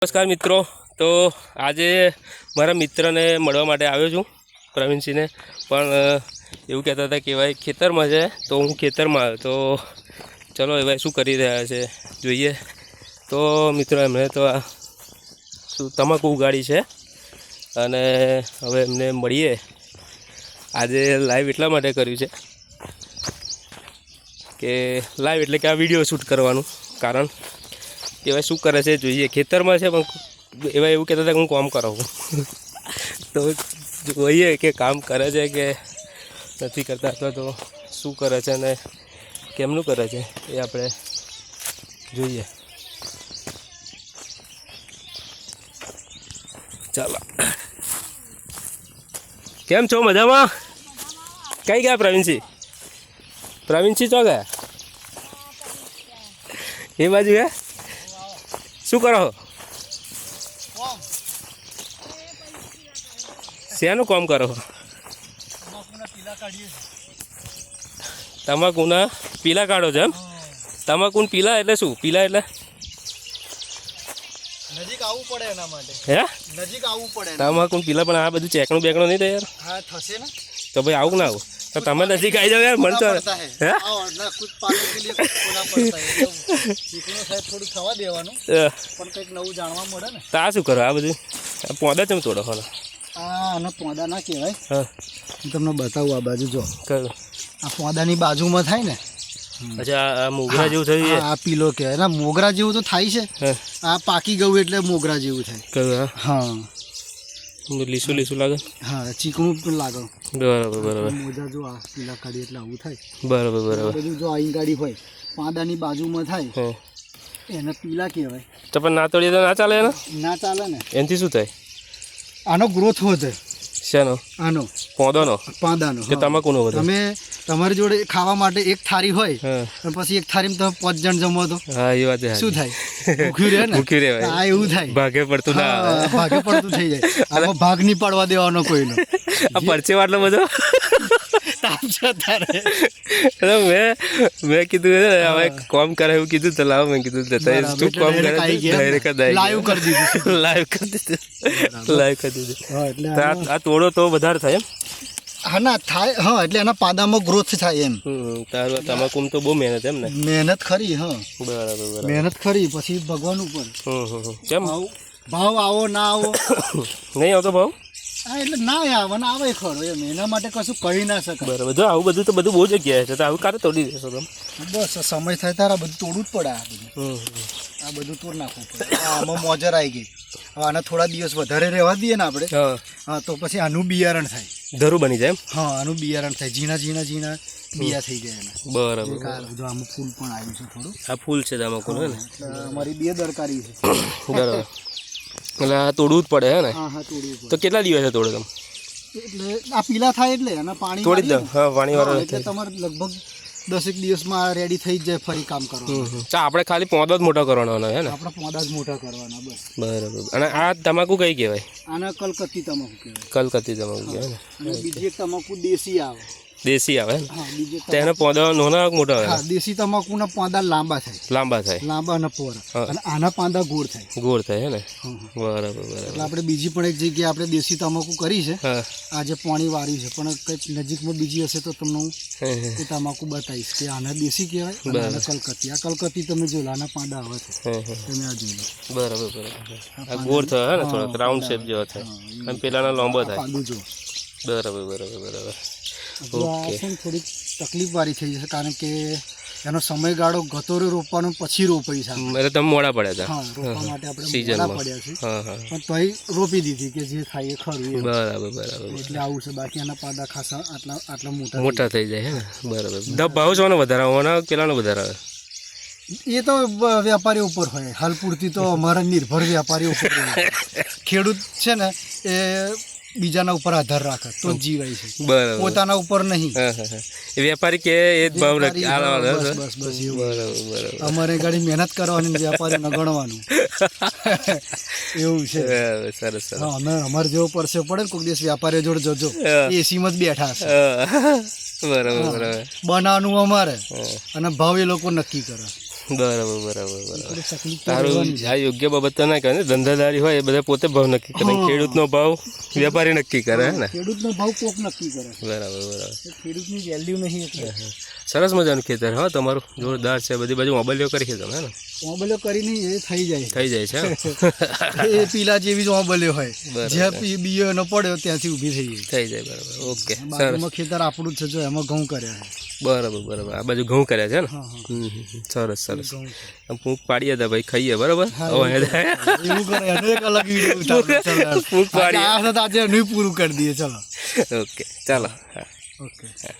નમસ્કાર મિત્રો, તો આજે મારા મિત્રને મળવા માટે આવ્યો છું, પ્રવીણસિંહને. પણ એવું કહેતા હતા કે ભાઈ ખેતરમાં છે, તો હું ખેતરમાં આવ્યો. તો ચલો એ ભાઈ શું કરી રહ્યા છે જોઈએ. તો મિત્રો એમણે તો શું તમાકુ ઉગાડી છે અને હવે એમને મળીએ. આજે લાઈવ એટલા માટે કર્યું છે કે લાઈવ એટલે કે આ વિડીયો શૂટ કરવાનું કારણ એવા શું કરે છે જોઈએ. ખેતરમાં છે પણ એવા એવું કહેતા હતા કે હું કામ કરાવું. તો જોઈએ કે કામ કરે છે કે નથી કરતા, અથવા તો શું કરે છે અને કેમનું કરે છે એ આપણે જોઈએ. ચાલો, કેમ છો? મજામાં? કઈ ગયા પ્રવીણસિંહ? પ્રવીણસિંહ ચો ગયા? એ બાજુ હે? શું કરો? શેનું કામ કરો? તમાકુના પીલા કાઢો છો એમ? તમાકુ પીલા એટલે શું? પીલા એટલે નજીક આવવું પડે એના માટે. હે? નજીક આવવું પડે. તમાકુ પીલા પણ આ બધું ચેકણું બેકણું નહીં થાય યાર? હા થશે ને. તો ભાઈ આવું ના આવું તો તમે નજીક આવી જાવ યાર. મન તો હે કુછ પાને કે લીએ કુછ કોના પડતા હે. ચીકણું સાહેબ થોડું થવા દેવાનું, પણ કંઈક નવું જાણવા મળે ને. તો આ શું કરો? આ બધું પોદા ચમ તોડો? આને પોદા ના કહેવાય. હા, હું તમને બતાવું. આ બાજુ જો, કયું? આ પોદાની બાજુમાં થાય ને. અચ્છા, આ મોગરા જેવું થયું છે. આ પીલો કહેવાય ને. મોગરા જેવું તો થાય છે. આ પાકી ગયું એટલે મોગરા જેવું થાય. કયું? હા, લીસું લીસું લાગે. હા, ચીકણું પણ લાગે. બરાબર બરાબર. મોજા જો આ પીલા કાઢી એટલે આવું થાય. બરાબર બરાબર. બધું જો આઈ ગાડી હોય પાંદાની બાજુમાં થાય એને પીલા કહેવાય. તો પણ ના તોડીએ તો ના ચાલે ને? ના ચાલે ને. એનાથી શું થાય? આનો ગ્રોથ વધે. શેનો? આનો પોદાનો? પાંદાનો કે તમાકુનો વધે? તમે તમારી જોડે ખાવા માટે એક થાળી હોય અને પછી એક થાળીમાં તમે 5 જણ જમો તો હા, એ વાત શું થાય? ભૂખ્યું રહે ને. ભૂખ્યું રહેવાય. હા, એવું થાય. ભાગે પડતું ના આવે. ભાગે પડતું થઈ જાય. આમાં ભાગ નહીં પાડવા દેવાનો કોઈનો. આ પરચે વાટલો બધો મેં કીધું હવે કામ કરે એવું કીધું તો લાવ. મેં કીધું શું કામ કરે? લાઈવ કરી દીધું. લાઈવ કરી દીધું. આ તોડો તો વધારે થાય એમ? હા ના થાય. હા, એટલે એના પાદામાં ગ્રોથ થાય એમ. તારું તમાકુ તો બહુ મહેનત એમ ને? મહેનત ખરી. હા, બરાબર. મહેનત ખરી. પછી ભગવાન ઉપર કેમ ભાવ આવો ના આવો નહીં આવતો ભાવ? હા, એટલે ના આવે ને આવે ખરો એમ. એના માટે કશું કહી ના શકાય. બરાબર. જો આવું બધું તો બધું બહુ જગ્યાએ છે, તો આવું કારે તોડી દેશો તમે? બસ સમય થાય તારા બધું તોડવું જ પડે. આ બધું તોડ નાખવું પડે. આમાં મોજર આવી ગઈ. હવે આના થોડા દિવસ વધારે રહેવા દઈએ ને આપણે. હા, તો પછી આનું બિયારણ થાય. ધરું બની જાય એમ? હા, આનું બિયારણ થાય. ઝીણા બિયા થઈ જાય એના. બરાબર. જો આમાં ફૂલ પણ આવ્યું છે થોડું. આ ફૂલ છે તમાકુ ને? અમારી બેદરકારી છે. બરાબર. એટલે આ તોડવું જ પડે હે ને? હા, તોડવું પડે. તો કેટલા દિવસે તોડે તમે? એટલે આ પીલા થાય એટલે અને પાણી તોડી દો. હા, પાણી વાળો એટલે તમારે લગભગ 10 દિવસમાં રેડી થઈ જ જાય ફરી કામ કરવાનું. આપણે ખાલી પોદો જ મોટો કરવાનો હે ને? આપણે પોદા જ મોટા કરવાના બસ. બરાબર. અને આ તમાકુ કઈ કહેવાય? આના કલકત્તી તમાકુ કહેવાય. કલકત્તી તમાકુ કહેવાય ને? અને બીજી એક તમાકુ દેશી આવે. દેશી આવે ને? હા, બીજી તેનો પોદો નાનો મોટો આવે? હા, દેશી તમાકુના પાંદા લાંબા થાય. લાંબા અને પહોળા. અને આના પાંદા ગોળ થાય. ગોળ થાય હે ને? બરાબર. એટલે આપણે બીજી પણ એક જગ્યાએ આપણે દેશી તમાકુ કરી છે. આજે પાણી વાળ્યું છે, પણ કંઈક નજીકમાં બીજી હશે તો તમને હું એ તમાકુ બતાવીશ કે આના દેશી કહેવાય અને આના કલકત્તી. આ કલકત્તી તમે જો આના પાંદા આવે છે, તમે આ જોઈ લો. બરાબર. આ ગોળ થાય ને? થોડોક રાઉન્ડ શેપ જેવો થાય અને પેલાનો લાંબો થાય. પાંદું જો. બરાબર. થોડીક તકલીફ વાળી થઈ જશે કારણ કે એનો સમયગાળો ગતોરે રોપવાનો પછી રોપાઈ છે. એટલે તમે મોડા પડ્યા હતા? હા, રોપવા માટે આપણે મોડા પડ્યા છે. પણ તોય રોપી દીધી કે જે થાય એ ખરું. બરાબર. એટલે આવું છે. બાકી એના પાંદા ખાસા આટલા મોટા થઈ જાય હે ને? બરાબર. ભાવ છો વધારે આવવાના પેલાનો વધારે આવે? એ તો વેપારી ઉપર હોય. હાલ પૂરતી તો અમારા નિર્ભર વેપારી ઉપર. ખેડૂત છે ને એ બીજાના ઉપર આધાર રાખે તો જ જીવાય છે. બરાબર. પોતાના ઉપર નહીં. વેપારી કે એ જ ભાવ બસ અમારે ગાડી મહેનત કરવાની, વેપારીને ગણવાનું. એવું છે. સરસ. હા, અમારે જેવો પરસે પડે ને કોઈક દિવસ વેપારીઓ જોડે જજો, એસીમાં જ બેઠા છે. બરાબર. બનાવવાનું અમારે અને ભાવ એ લોકો નક્કી કરે. બરાબર બરાબર બરાબર એટલે તકલીફ તો તારું રહેવાની જ. આ યોગ્ય બાબત તો ના કહે ને, ધંધાદારી હોય એ બધા પોતે ભાવ નક્કી કરે, ખેડૂતનો ભાવ વેપારી નક્કી કરે હે ને. ખેડૂતનો ભાવ કોક નક્કી કરે, બરાબર બરાબર. એ ખેડૂતની વેલ્યુ નહીં એટલે. સરસ મજાનું ખેતર હા તમારું, જોરદાર છે. બધી બાજુ મોબાઈલો કરી છે તમે હે ને, ઓંબલ્યો કરીને એ થઈ જાય, થઈ જાય છે હે? એ પીલા જેવી જ ઓંબલ્યો હોય, બરાબર. જ્યાં બીયો એનો પડ્યો ત્યાંથી ઊભી થઈ જાય. થઈ જાય બરાબર. ઓકે સરસ. બાજુમાં ખેતર આપણું જ છે, જો એમાં ઘઉં કર્યા છે. બરાબર બરાબર. આ બાજુ ઘઉં કર્યા છે ને. હા હા હમ, હમ, હમ. સરસ સરસ. ઘઉં છે. આમ ફૂંક પાડીએ હતા ભાઈ, ખાઈએ બરાબર. હા, હવે એવું કરે એનો એક અલગ વિડીયો ઉતારો. ચાલો. ફૂંક પાડીએ. આ સાથે આજે એનું પૂરું કરી દઈએ. ચલો ઓકે ચાલો હા. ઓકે. હા.